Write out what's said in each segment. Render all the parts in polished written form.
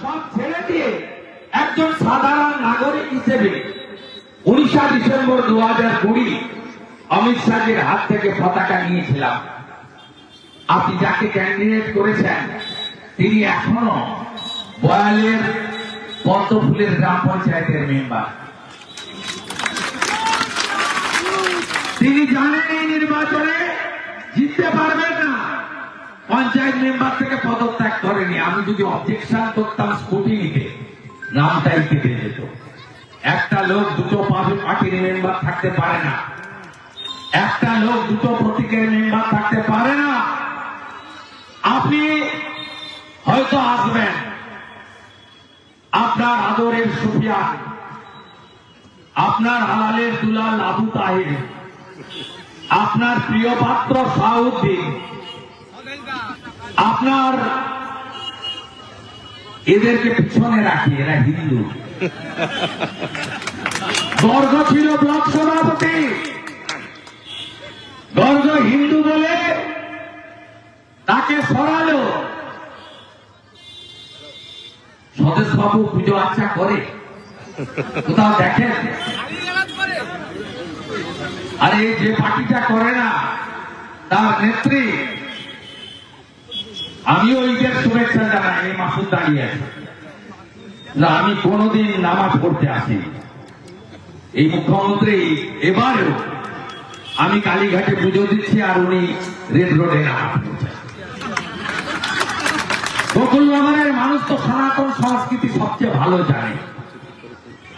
সব ছেড়ে দিয়ে একজন সাধারণ নাগরিক হিসেবে 19 ডিসেম্বর 2020 অমিত শাহের হাত থেকে পতাকা নিয়েছিলাম। আপনি যাকে ক্যান্ডিডেট করেছেন তিনি এখনো বয়ালের পদ্মফুলের গ্রাম পঞ্চায়েতের মেম্বার। তিনি জানেন এই নির্বাচনে জিততে পারবেন না, পঞ্চায়েত মেম্বার থেকে পদত্যাগ করেনি। আমি যদি অবজেকশন করতাম স্কুটিনিতে, নামটাই কেটে যেত। একটা লোক দুটো পার্টির মেম্বার থাকতে পারে না, একটা লোক দুটো প্রতীকের মেম্বার থাকতে পারে না। আপনি হয়তো আসবেন, আপনার আদরের সুফিয়ান, আপনার হালালের দুলাল আবু তাহির, আপনার প্রিয় পাত্র শাহউদ্দিন, আপনার এদেরকে পিছনে রাখি, এরা হিন্দু। গর্গ ছিল ব্লক সভাপতি, গর্গ হিন্দু বলে তাকে সরালো। স্বদেশ বাবু পুজো আচ্ছা করে কোথাও দেখেন? আরে যে পার্টিটা করে না তার নেত্রী, আমিও ঈদের শুভেচ্ছা জানাই। এই মাসুদ দাঁড়িয়ে আছে না, আমি কোনদিন নামাজ পড়তে আসি। এই মুখ্যমন্ত্রী এবারেও আমি কালীঘাটে পুজো দিচ্ছি আর উনি রেড রোডে নামাজ পড়ছেন। গোকুলনগরের মানুষ তো সনাতন সংস্কৃতি সবচেয়ে ভালো জানে।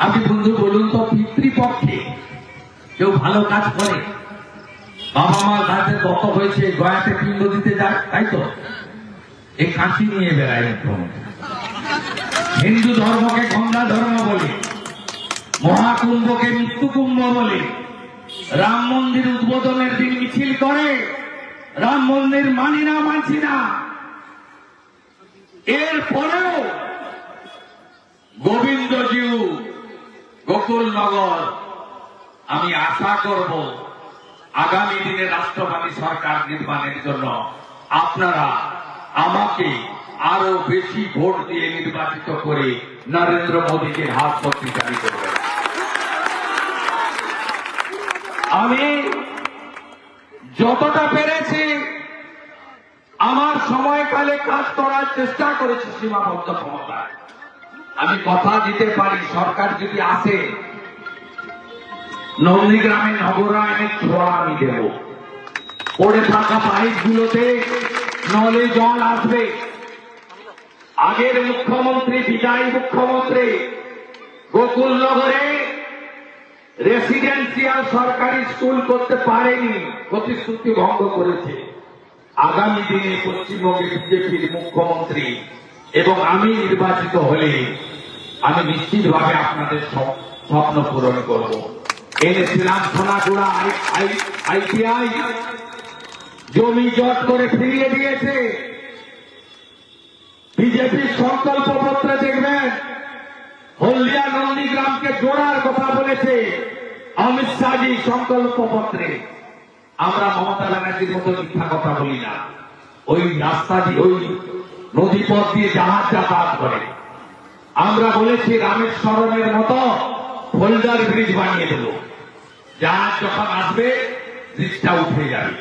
আপনি বন্ধু বলুন তো, পিতৃপক্ষে কেউ ভালো কাজ করে? বাবা মার কাছে কত হয়েছে, গয়াতে পিণ্ড দিতে যায়, তাই তো? এই কাশি নিয়ে বেড়ায় মুখ্যমন্ত্রী। হিন্দু ধর্মকে গঙ্গা ধর্ম বলে, মহাকুম্ভকে মৃত্যুকুম্ভ বলে, রাম মন্দির উদ্বোধনের দিন মিছিল করে, রাম মন্দির মানি না, মানছি না। এরপরেও গোবিন্দজিউ, গোকুলনগর, আমি আশা করব আগামী দিনে রাষ্ট্রবাদী সরকার নির্মাণের জন্য আপনারা আমাকে আরো বেশি ভোট দিয়ে নির্বাচিত করে নরেন্দ্র মোদীকে হাত শক্তিশালী করবেন। আমি যতটা পেরেছি আমার সময়কালে কাজ করার চেষ্টা করেছি সীমাবদ্ধ ক্ষমতায়। আমি কথা দিতে পারি, সরকার যদি আসে নন্দীগ্রামে নগরায়নের ছোঁয়া আমি দেব। পড়ে থাকা পাইপগুলোতে নলে জল আসবে। আগের মুখ্যমন্ত্রী, বিদায়ী মুখ্যমন্ত্রী গোকুলনগরে রেসিডেন্সিয়াল সরকারি স্কুল করতে পারেনি, প্রতিশ্রুতি ভঙ্গ করেছে। আগামী দিনে পশ্চিমবঙ্গে বিজেপির মুখ্যমন্ত্রী এবং আমি নির্বাচিত হলে আমি নিশ্চিতভাবে আপনাদের স্বপ্ন পূরণ করব। এনেছিলাম সোনাগুড়া আইটিআই, জমি জট করে ফিরিয়ে দিয়েছে। বিজেপির সংকল্পপত্রে দেখবেন হলদিয়া নন্দীগ্রামকে জোড়ার কথা বলেছে অমিত শাহজি সংকল্পপত্রে। আমরা মমতা ব্যানার্জির মতো মিথ্যা কথা বলি না। ওই রাস্তা দিয়ে, ওই নদীপথ দিয়ে জাহাজ যাতায়াত করে। আমরা বলেছি রামেশ্বরমের মতো ফোল্ডার ব্রিজ বানিয়ে দেব, জাহাজ যখন আসবে ব্রিজটা উঠে যাবে।